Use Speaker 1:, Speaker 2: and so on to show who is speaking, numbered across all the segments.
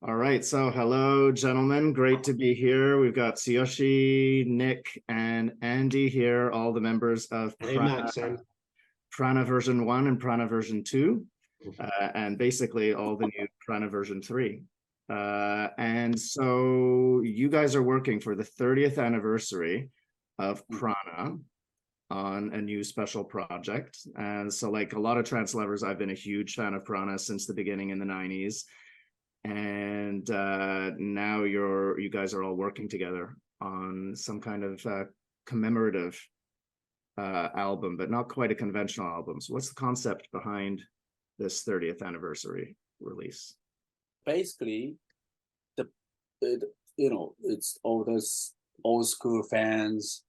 Speaker 1: All right, so hello, gentlemen. Great to be here. We've got Tsuyoshi, Nick, and Andy here, all the members of
Speaker 2: Hey, Matt, Sam.
Speaker 1: Prana version 1 and Prana version 2, and basically all the new Prana version 3. And so you guys are working for the 30th anniversary of Prana on a new special project. And so like a lot of trance lovers, I've been a huge fan of Prana since the beginning in the 90s. And now you guys are all working together on some kind of commemorative album, but not quite a conventional album. So what's the concept behind this 30th anniversary release?
Speaker 3: Basically, it's all those old school fans,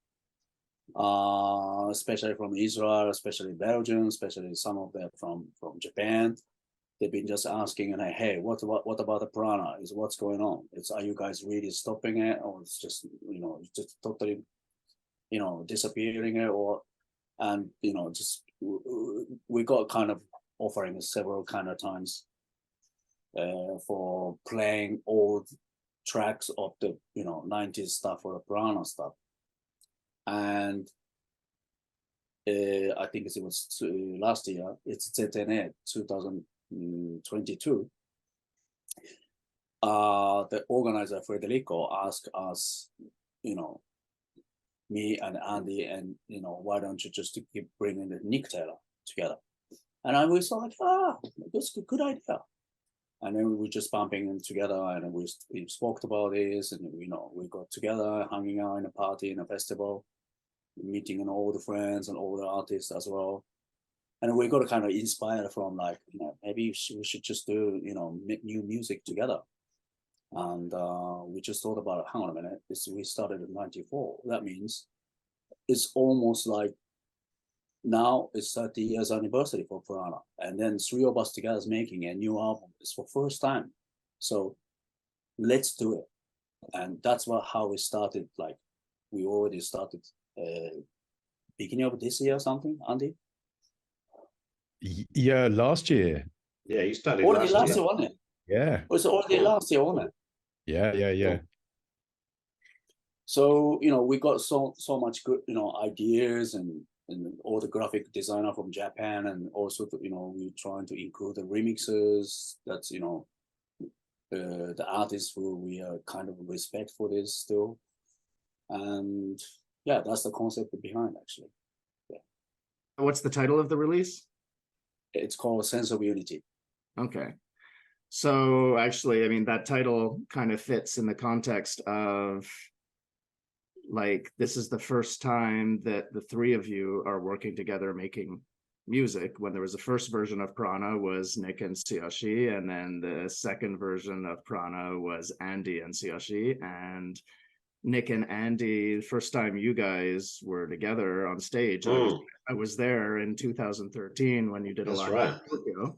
Speaker 3: especially from Israel, especially Belgium, especially some of them from Japan. They've been just asking, like, hey, what about the Prana? What's going on? Are you guys really stopping it, or it's just just totally disappearing it, and just we got kind of offering several kind of times for playing old tracks of the 90s stuff or the Prana stuff, and I think it was last year. It's ZNA 2022. The organizer Federico asked us, me and Andy, and why don't you just keep bringing the Nick Taylor together? And we saw like, that's a good idea. And then we were just bumping them together, and we spoke about this, and we got together, hanging out in a party, in a festival, meeting all the friends and all the artists as well. And we got kind of inspired from like, maybe we should just do, make new music together. And we just thought about, hang on a minute, we started in 94. That means it's almost like now it's 30 years anniversary for Prana. And then three of us together is making a new album. It's for first time. So let's do it. And that's how we started. Like we already started beginning of this year or something, Andy?
Speaker 4: Yeah, last year.
Speaker 2: Yeah, you started
Speaker 3: already last year, wasn't it?
Speaker 4: Yeah.
Speaker 3: It was already last year, wasn't it?
Speaker 4: Yeah.
Speaker 3: So we got so much good ideas, and all the graphic designer from Japan, and also we're trying to include the remixes. That's the artists who we are kind of respect for this still, and yeah, that's the concept behind actually. Yeah.
Speaker 1: What's the title of the release?
Speaker 3: It's called Sense of Unity.
Speaker 1: Okay. So actually, I mean, that title kind of fits in the context of like, this is the first time that the three of you are working together making music. When there was a first version of Prana was Nick and Tsuyoshi, and then the second version of Prana was Andy and Tsuyoshi. And Nick and Andy, the first time you guys were together on stage, I was there in 2013 when you did a live video.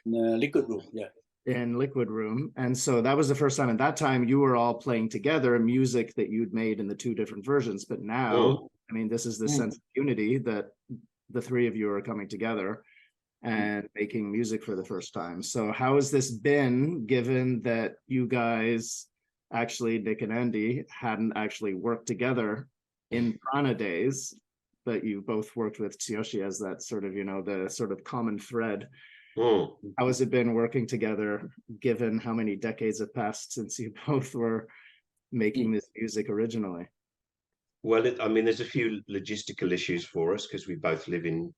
Speaker 3: In Liquid Room, yeah.
Speaker 1: In Liquid Room. And so that was the first time. At that time, you were all playing together music that you'd made in the two different versions. But now, I mean, this is the sense of unity that the three of you are coming together and making music for the first time. So how has this been, given that you guys, actually, Nick and Andy, hadn't actually worked together in Prana days, but you both worked with Tsuyoshi as that sort of, the sort of common thread. How has it been working together, given how many decades have passed since you both were making this music originally?
Speaker 2: Well, I mean, there's a few logistical issues for us because we both live in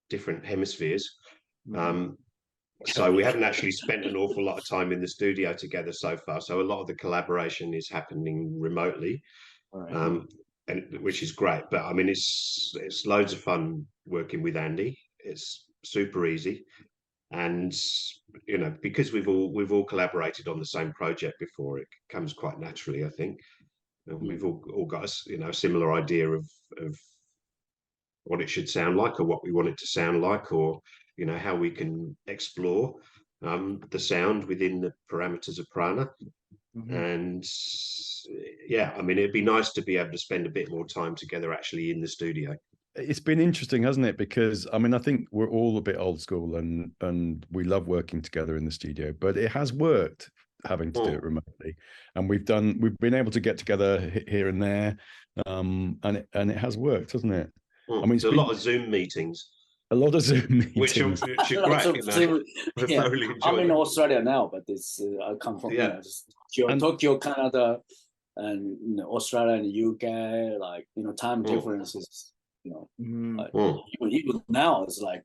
Speaker 2: different hemispheres. So we haven't actually spent an awful lot of time in the studio together so far. So a lot of the collaboration is happening remotely, and which is great. But I mean, it's loads of fun working with Andy. It's super easy. And because we've all collaborated on the same project before, it comes quite naturally, I think. And we've all got a similar idea of what it should sound like, or what we want it to sound like, or how we can explore the sound within the parameters of Prana. And yeah, I mean, it'd be nice to be able to spend a bit more time together actually in the studio.
Speaker 4: It's been interesting, hasn't it? Because I mean, I think we're all a bit old school, and we love working together in the studio. But it has worked having to do it remotely. And we've been able to get together here and there, and it has worked, hasn't it?
Speaker 2: I
Speaker 4: mean,
Speaker 2: it's a lot of Zoom meetings.
Speaker 4: A lot of Zoom meetings.
Speaker 2: Which are great, I thoroughly enjoy
Speaker 3: I'm in
Speaker 2: them.
Speaker 3: Australia now, but it's I come from Tokyo, Canada, and Australia and UK. Like time differences. Like, even now it's like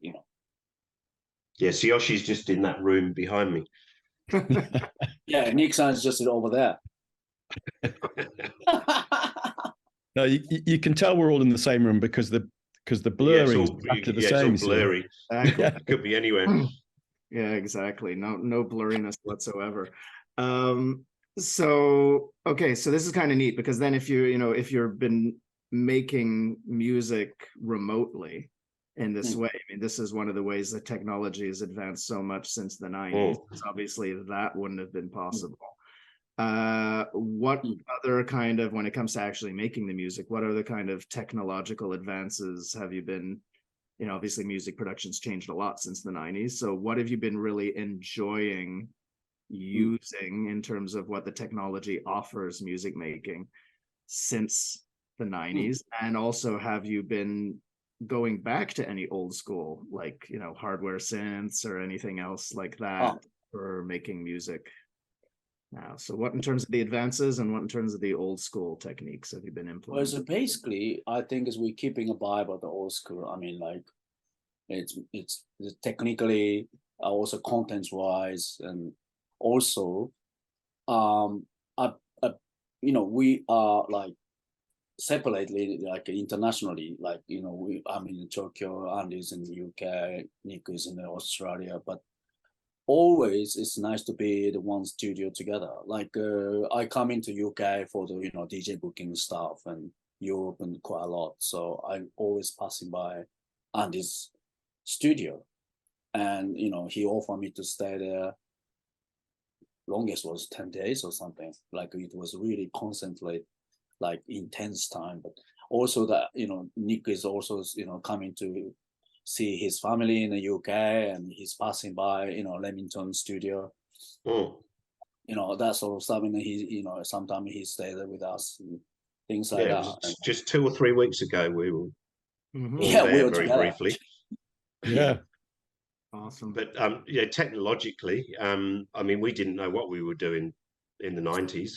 Speaker 2: Yeah, Tsuyoshi's just in that room behind me.
Speaker 3: Yeah, Nick-san's just over there.
Speaker 4: No, you can tell we're all in the same room because the blurring is exactly the same.
Speaker 2: It's all blurry.
Speaker 1: Exactly.
Speaker 2: It could be anywhere.
Speaker 1: Yeah, exactly. No blurriness whatsoever. So this is kind of neat, because then if you've been making music remotely in this way, I mean, this is one of the ways that technology has advanced so much since the 90s. Obviously that wouldn't have been possible. What other kind of, when it comes to actually making the music, what other kind of technological advances have you been, obviously music production's changed a lot since the 90s. So what have you been really enjoying using in terms of what the technology offers music making since the 90s? And also, have you been going back to any old school, like, hardware synths or anything else like that for making music now? So what in terms of the advances and what in terms of the old school techniques have you been implementing?
Speaker 3: Well, so basically, I think is we're keeping a vibe of the old school. I mean, like it's technically, also contents wise, and also, we are like separately, like internationally, like I'm in Tokyo, Andy's in the UK, Nick is in Australia, but always it's nice to be the one studio together. Like I come into UK for the DJ booking stuff, and Europe and quite a lot, so I'm always passing by Andy's studio, and he offered me to stay there. Longest was 10 days or something. Like it was really constantly like intense time. But also that Nick is also coming to see his family in the UK, and he's passing by Leamington studio, that sort of stuff. And he sometimes he stays there with us and things like that.
Speaker 2: Just 2 or 3 weeks ago we were
Speaker 3: we were very together.
Speaker 2: Briefly.
Speaker 4: Yeah.
Speaker 1: Awesome.
Speaker 2: But technologically, I mean, we didn't know what we were doing in the 90s.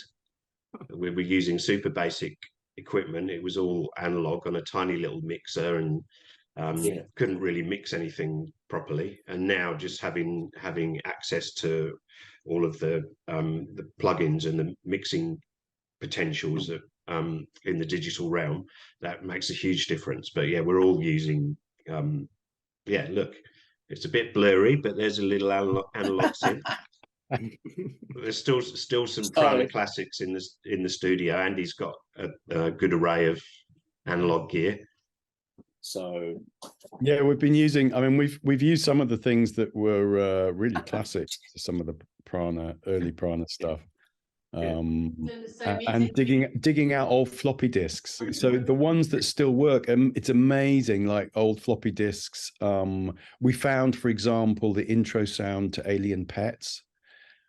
Speaker 2: We were using super basic equipment. It was all analog on a tiny little mixer, and couldn't really mix anything properly. And now just having access to all of the plugins and the mixing potentials that, in the digital realm, that makes a huge difference. But yeah, we're all using look, it's a bit blurry, but there's a little analog synth. There's still some Prana classics in the studio. Andy's got a good array of analog gear.
Speaker 3: So
Speaker 4: yeah, we've been using. I mean, we've used some of the things that were really classic, some of the early Prana stuff, and digging out old floppy disks. So the ones that still work, it's amazing. Like old floppy disks. We found, for example, the intro sound to Alien Pets,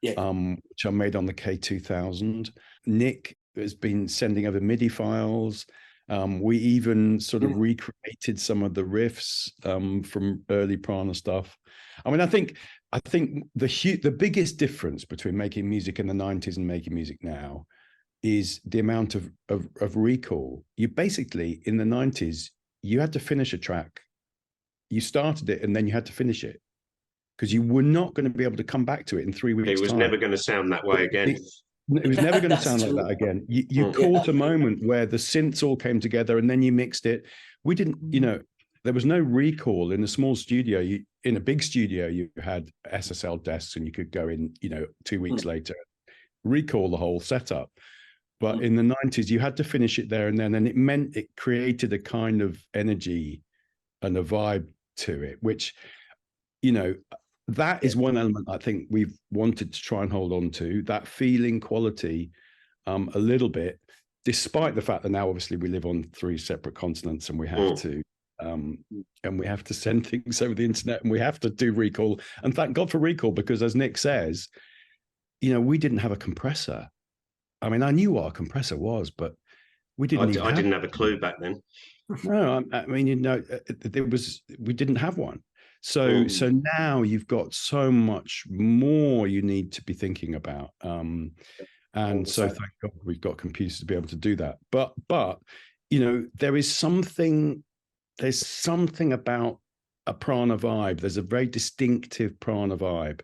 Speaker 4: which are made on the K2000. Nick has been sending over MIDI files. We even sort of recreated some of the riffs from early Prana stuff. I mean, I think the biggest difference between making music in the 90s and making music now is the amount of recall. You basically, in the 90s, you had to finish a track. You started it and then you had to finish it, because you were not going to be able to come back to it in 3 weeks.
Speaker 2: It was never going to sound that way again.
Speaker 4: It was never going to sound like that again. You caught a moment where the synths all came together and then you mixed it. We didn't, there was no recall. In a small studio. In a big studio, you had SSL desks and you could go in, 2 weeks later, recall the whole setup. But in the 90s, you had to finish it there and then, and it meant it created a kind of energy and a vibe to it, which, that is one element I think we've wanted to try and hold on to, that feeling quality a little bit, despite the fact that now obviously we live on 3 separate continents and we have to send things over the internet and we have to do recall. And thank God for recall, because as Nick says, you know, we didn't have a compressor. I mean, I knew what a compressor was, but we didn't.
Speaker 2: I didn't have a clue back then.
Speaker 4: No, I mean, you know, we didn't have one. So now you've got so much more you need to be thinking about. And so thank God we've got computers to be able to do that. But you know, there's something about a Prana vibe. There's a very distinctive Prana vibe,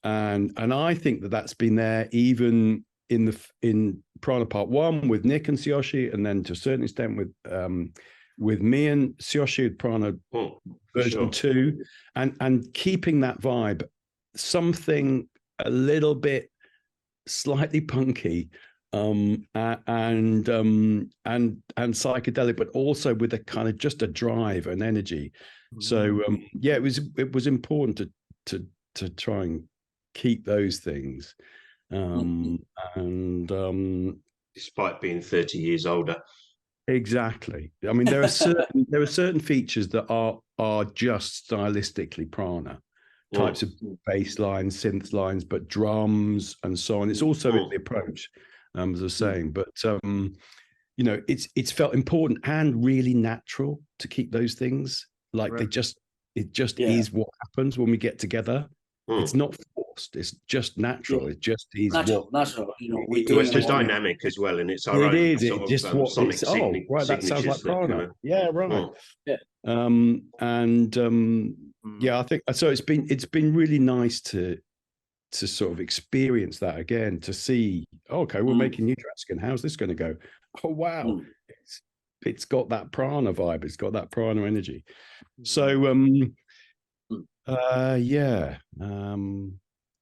Speaker 4: and I think that's been there even in Prana Part 1 with Nick and Tsuyoshi, and then to a certain extent with me and Tsuyoshi with Prana version 2, and keeping that vibe, something a little bit slightly punky, and psychedelic, but also with a kind of just a drive and energy. So yeah, it was important to try and keep those things.
Speaker 2: Despite being 30 years older.
Speaker 4: Exactly. I mean, there are certain features that are just stylistically Prana, types of bass lines, synth lines, but drums and so on. It's also in the approach, as I was saying. But you know, it's felt important and really natural to keep those things like it just is what happens when we get together. It's not forced. It's just natural. It just is
Speaker 3: natural. You know,
Speaker 2: it's just dynamic as well, and it's our own sort of sonic signature.
Speaker 4: Right, that sounds like Prana. Yeah, right.
Speaker 3: Yeah.
Speaker 4: Yeah, I think so. It's been really nice to sort of experience that again, to see. Okay, we're making new tracks again. How's this going to go? Oh wow, it's got that Prana vibe. It's got that Prana energy. So yeah,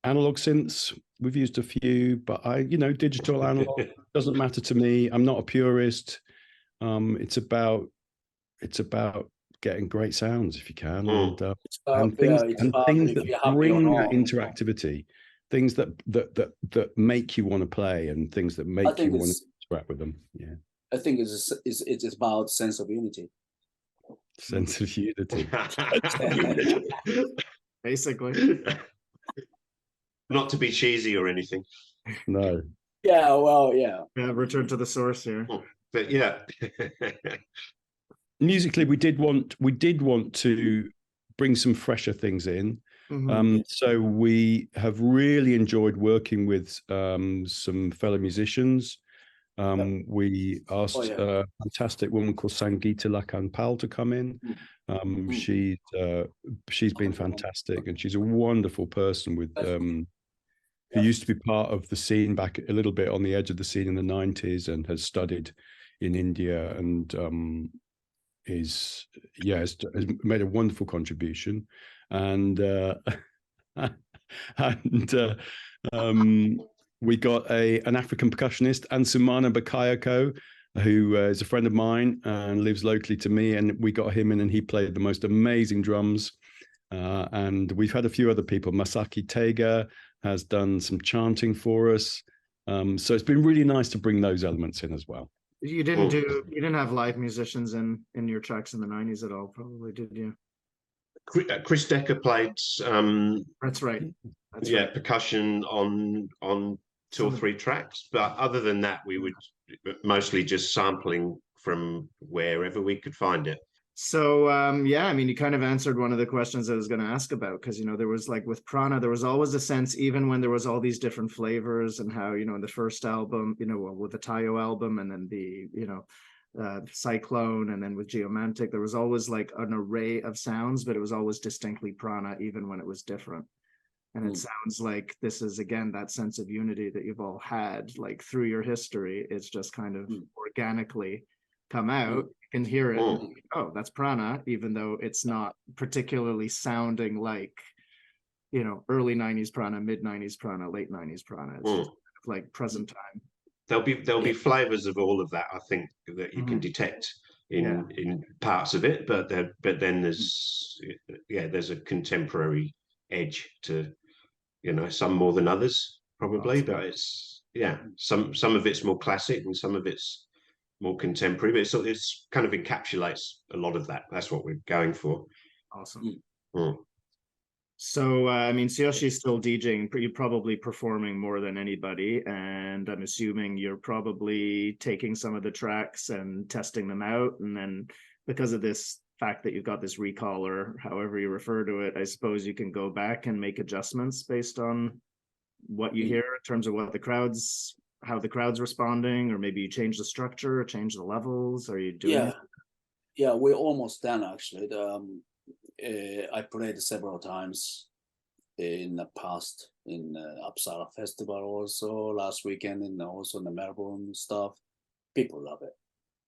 Speaker 4: analog synths, we've used a few, but digital analog doesn't matter to me. I'm not a purist. It's about getting great sounds if you can, and things that bring that interactivity, things that make you want to play, and things that make you want to interact with them. Yeah,
Speaker 3: I think it's about sense of unity.
Speaker 4: Sense of unity.
Speaker 1: Basically.
Speaker 2: Not to be cheesy or anything.
Speaker 4: No.
Speaker 3: Yeah, well, yeah.
Speaker 1: Return to the source here.
Speaker 2: But yeah.
Speaker 4: Musically, we did want to bring some fresher things in. So we have really enjoyed working with some fellow musicians. We asked a fantastic woman called Sangeeta Lakanpal to come in. She's been fantastic, and she's a wonderful person with who used to be part of the scene back a little bit on the edge of the scene in the 90s, and has studied in India, and has made a wonderful contribution. And we got an African percussionist, Ansumana Bakayoko, who is a friend of mine and lives locally to me. And we got him in, and he played the most amazing drums. And we've had a few other people. Masaki Tega has done some chanting for us. So it's been really nice to bring those elements in as well.
Speaker 1: You didn't have live musicians in your tracks in the 90s at all, probably, did you?
Speaker 2: Chris Decker played
Speaker 1: that's right.
Speaker 2: Percussion on 2 or 3 tracks, but other than that, we would mostly just sampling from wherever we could find it.
Speaker 1: So yeah, I mean, you kind of answered one of the questions I was going to ask about, because there was, like, with Prana, there was always a sense, even when there was all these different flavors, and how in the first album, with the Tayo album, and then the Cyclone, and then with Geomantic, there was always like an array of sounds, but it was always distinctly Prana, even when it was different. And it sounds like this is, again, that sense of unity that you've all had, like, through your history. It's just kind of organically come out. You can hear it. And, oh, that's Prana, even though it's not particularly sounding like, early 90s Prana, mid 90s Prana, late 90s Prana. It's just like present time.
Speaker 2: There'll be flavors of all of that, I think, that you can detect in parts of it, but then there's a contemporary edge to, some more than others probably, but it's some of it's more classic and some of it's more contemporary, but it's kind of encapsulates a lot of that. That's what we're going for.
Speaker 1: Awesome. So, I mean, Tsuyoshi's still DJing, you're probably performing more than anybody, and I'm assuming you're probably taking some of the tracks and testing them out, and then because of this fact that you've got this recall or however you refer to it, I suppose you can go back and make adjustments based on what you hear in terms of what the crowd's, how the crowd's responding, or maybe you change the structure or change the levels. Are you doing it?
Speaker 3: Yeah, we're almost done actually. I played several times in the past in Uppsala Festival also last weekend, and also in the Melbourne stuff. People love it,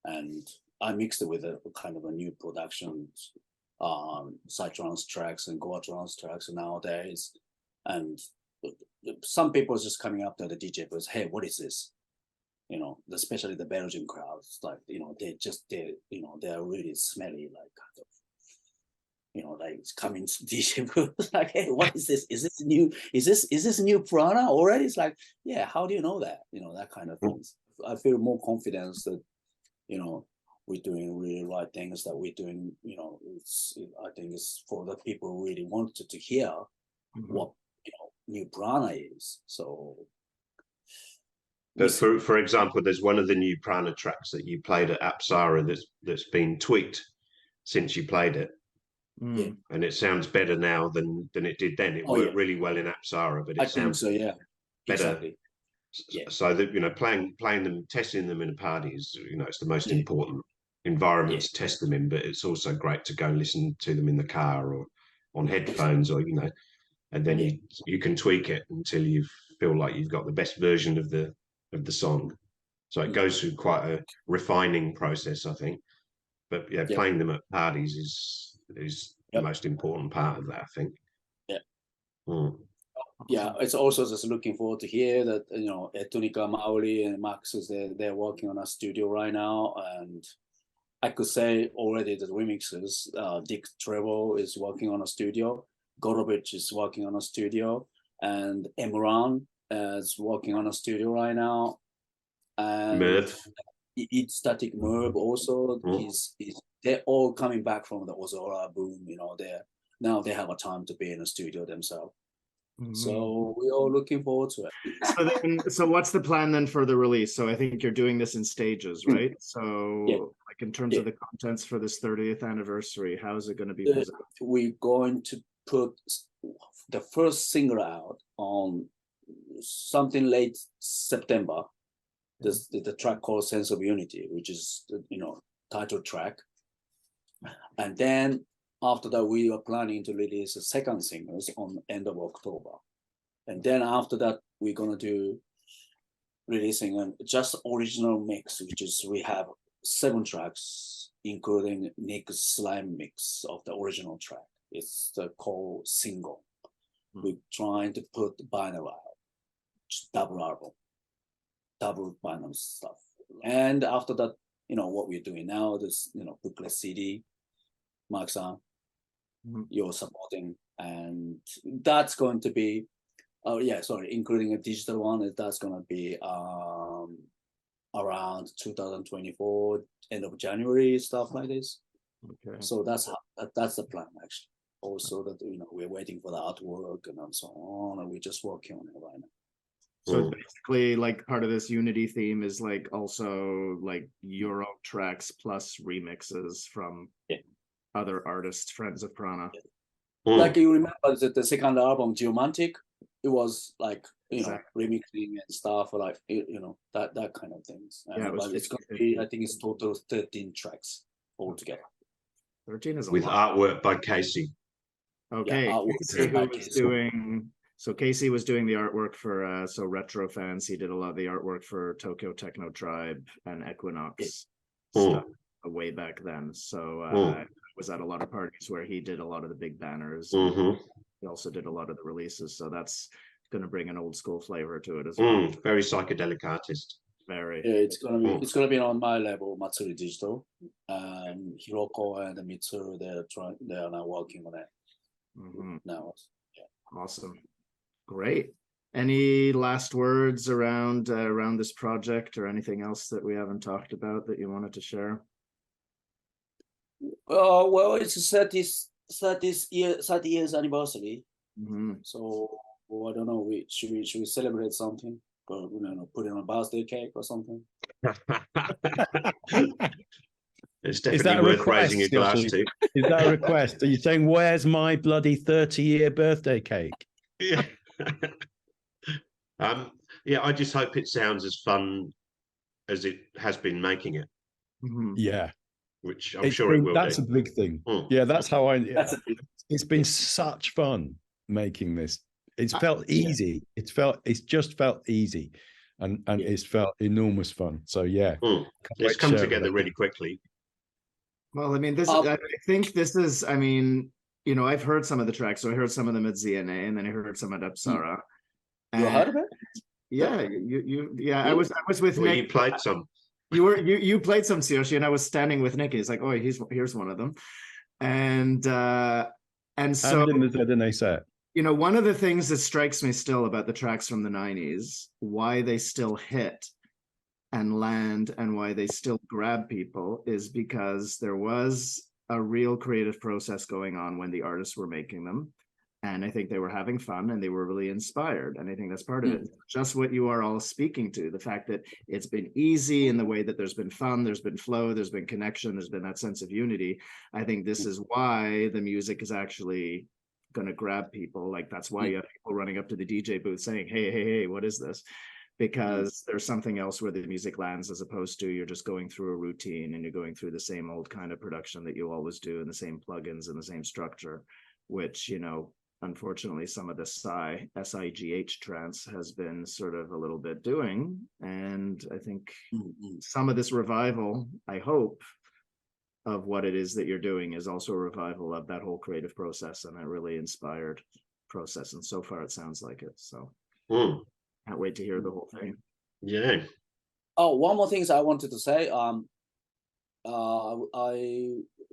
Speaker 3: and I mixed it with a kind of a new production, psytrance tracks and goa trance tracks nowadays, and some people just coming up to the DJ was, hey, what is this? You know, especially the Belgian crowds, like, you know, they're really smelly, like kind of, you know, like it's coming to DJ booth, like, hey, what is this? Is this new? Is this new Prana already? It's like, yeah, how do you know that? You know, that kind of things. I feel more confidence that, you know, we're doing really right things, that we're doing, you know, I think it's for the people who really wanted to hear what, you know, new Prana is. So.
Speaker 2: But for example, there's one of the new Prana tracks that you played at Apsara that's been tweaked since you played it.
Speaker 3: Yeah.
Speaker 2: And it sounds better now than it did then. It worked really well in Apsara, but it sounds
Speaker 3: think so, yeah.
Speaker 2: better.
Speaker 3: Exactly. Yeah.
Speaker 2: So that, you know, playing them, testing them in a party is, you know, it's the most important environment to test them in, but it's also great to go listen to them in the car or on headphones, or, you know, and then you can tweak it until you feel like you've got the best version of the song. So it goes through quite a refining process, I think. But yeah, playing them at parties is the most important part of that, I think.
Speaker 3: Yeah. Yeah, it's also just looking forward to hear that, you know, Electronica, Maori and Max they're working on a studio right now, and I could say already that remixes, Dick Treble is working on a studio, Gorovich is working on a studio, and Emran is working on a studio right now, and
Speaker 2: Merv.
Speaker 3: Static Merv also is they're all coming back from the Ozora boom, you know, now they have a time to be in a studio themselves. So we're all looking forward to
Speaker 1: So
Speaker 3: it.
Speaker 1: so what's the plan then for the release? So I think you're doing this in stages, right? So like in terms of the contents for this 30th anniversary, how is it going to be presented?
Speaker 3: We're going to put the first single out on something late September. The track called Sense of Unity, which is, you know, title track. And then after that, we are planning to release a second singles on end of October. And then after that, we're going to do releasing a just original mix, which is we have 7 tracks, including Nick's slime mix of the original track. It's the called single. We're trying to put vinyl out, just double album, double vinyl stuff. And after that, you know, what we're doing now, this, you know, booklet CD, Mark-san, you're supporting, and that's going to be, including a digital one, that's going to be around 2024, end of January, stuff like this. Okay. So that's the plan actually. Also that, you know, we're waiting for the artwork and so on, and we're just working on it right now.
Speaker 1: So basically, like, part of this Unity theme is like also like Euro tracks plus remixes from other artists, friends of Prana.
Speaker 3: Like, you remember the second album, Geomantic? It was like, you know, remixing and stuff, like, you know, that kind of things. But it's going to be, I think it's total 13 tracks altogether.
Speaker 1: 13 is a
Speaker 2: with
Speaker 1: lot.
Speaker 2: artwork by Casey.
Speaker 1: Okay, Casey was doing the artwork for so retro fans. He did a lot of the artwork for Tokyo Techno Tribe and Equinox stuff way back then. So I was at a lot of parties where he did a lot of the big banners. He also did a lot of the releases, so that's going to bring an old school flavor to it as well.
Speaker 2: Very psychedelic artist.
Speaker 1: Very.
Speaker 3: Yeah, it's gonna be on my level, Matsuri Digital, and Hiroko and Mitsuru. They are now working on it now. Yeah.
Speaker 1: Awesome, great. Any last words around this project, or anything else that we haven't talked about that you wanted to share?
Speaker 3: Well, it's 30 years anniversary,
Speaker 1: Mhm.
Speaker 3: So I don't know. Should we celebrate something? Or, put it on a birthday cake or something.
Speaker 2: It's
Speaker 4: Is that
Speaker 2: definitely
Speaker 4: a
Speaker 2: worth raising a
Speaker 4: request,
Speaker 2: glass
Speaker 4: Yoshi?
Speaker 2: to.
Speaker 4: Is that a request? Are you saying, where's my bloody 30-year birthday cake?
Speaker 2: Yeah. Yeah, I just hope it sounds as fun as it has been making it,
Speaker 1: Mhm.
Speaker 4: Yeah.
Speaker 2: which I'm sure it will
Speaker 4: That's
Speaker 2: do.
Speaker 4: a big thing.
Speaker 2: Mm.
Speaker 4: Yeah, that's how
Speaker 3: That's a
Speaker 4: it's been such fun making this. It's felt easy. It's just felt easy. And
Speaker 3: Yeah.
Speaker 4: it's felt enormous fun. So yeah.
Speaker 2: Mm. It's come together really quickly.
Speaker 1: Well, I mean, I think this is, I mean, I've heard some of the tracks. So I heard some of them at ZNA, and then I heard some at Apsara.
Speaker 3: You heard of it?
Speaker 1: Yeah, yeah. I was with
Speaker 2: Well,
Speaker 1: Nick.
Speaker 2: you played some.
Speaker 1: You played some Tsuyoshi, and I was standing with Nick. He's like, "Oh, here's one of them," and so
Speaker 4: And in the ZNA set.
Speaker 1: one of the things that strikes me still about the tracks from the '90s, why they still hit and land, and why they still grab people, is because there was a real creative process going on when the artists were making them. And I think they were having fun and they were really inspired. And I think that's part of it. Just what you are all speaking to, the fact that it's been easy in the way that there's been fun, there's been flow, there's been connection, there's been that sense of unity. I think this is why the music is actually going to grab people. Like, that's why you have people running up to the DJ booth saying, hey, what is this? Because there's something else where the music lands, as opposed to you're just going through a routine and you're going through the same old kind of production that you always do, and the same plugins and the same structure, which, unfortunately, some of the SIGH trance has been sort of a little bit doing. And I think some of this revival, I hope, of what it is that you're doing is also a revival of that whole creative process and that really inspired process. And so far, it sounds like it. So can't wait to hear the whole thing.
Speaker 2: Yeah.
Speaker 3: Oh, one more thing I wanted to say. I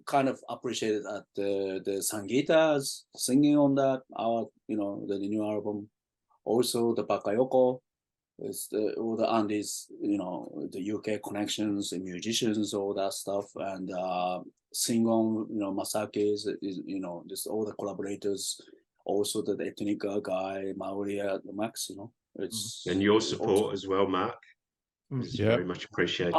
Speaker 3: kind of appreciated that the Sangeeta's singing on that, the new album. Also the Bakayoko, all the Andy's, the UK connections, the musicians, all that stuff, and Singon, Masaki's, just all the collaborators. Also the electronica guy, Maori at the Max, it's
Speaker 2: And your support as well, Mark, is very much appreciated.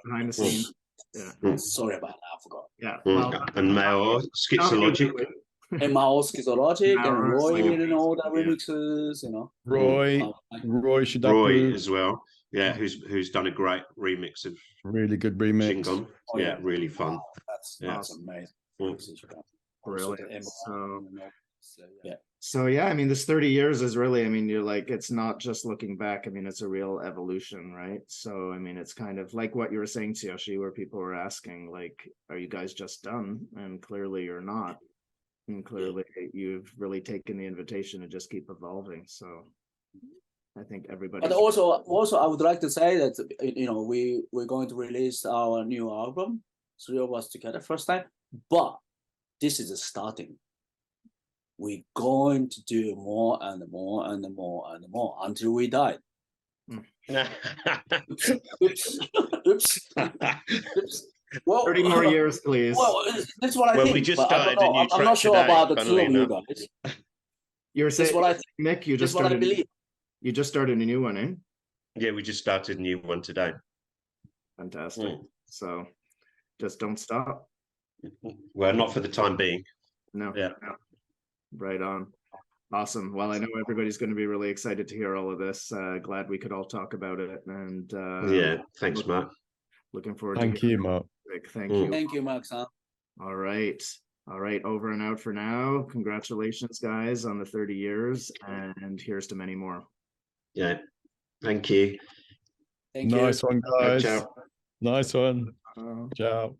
Speaker 1: Behind the scenes.
Speaker 3: Yeah. Sorry about that, I forgot.
Speaker 1: Yeah. Well,
Speaker 2: and Mao, Schizologic.
Speaker 3: And Mao, Schizologic, and Roy,
Speaker 1: and
Speaker 3: all the remixes,
Speaker 4: Roy Shidapu.
Speaker 2: Roy as well. Yeah, who's done a great remix of
Speaker 4: really good remix.
Speaker 2: Shingon. Yeah, really fun.
Speaker 3: That's amazing.
Speaker 1: Brilliant. So yeah, I mean, this 30 years is really, I mean, you're like, it's not just looking back. I mean, it's a real evolution, right? So, I mean, it's kind of like what you were saying, Tsuyoshi, where people were asking, like, are you guys just done? And clearly you're not. And clearly you've really taken the invitation to just keep evolving. So I think everybody.
Speaker 3: But also, I would like to say that, we're going to release our new album, three of us together, first time. But this is a starting. We're going to do more and more and more and more until we die. Oops. Well,
Speaker 1: 30 more years, please.
Speaker 3: Well, that's what I think.
Speaker 2: We just started a new track.
Speaker 3: I'm not sure
Speaker 2: today,
Speaker 3: about the two of you guys.
Speaker 1: You're saying,
Speaker 3: what I think.
Speaker 1: Nick, you just
Speaker 3: what I
Speaker 1: started.
Speaker 3: believe.
Speaker 1: You just started a new one, eh?
Speaker 2: Yeah, we just started a new one today.
Speaker 1: Fantastic. So just don't stop.
Speaker 2: Well, not for the time being.
Speaker 1: No.
Speaker 2: Yeah.
Speaker 1: No. Right on. Awesome. Well, I know everybody's going to be really excited to hear all of this. Glad we could all talk about it. And
Speaker 2: thanks, Mark.
Speaker 1: Looking forward
Speaker 4: Thank
Speaker 1: to
Speaker 4: you, Mark.
Speaker 1: Thank you.
Speaker 3: Thank you, Mark.
Speaker 1: All right. Over and out for now. Congratulations, guys, on the 30 years. And here's to many more.
Speaker 2: Yeah. Thank you.
Speaker 3: Thank you.
Speaker 4: Nice one, guys.
Speaker 2: Ciao.
Speaker 4: Nice one. Ciao.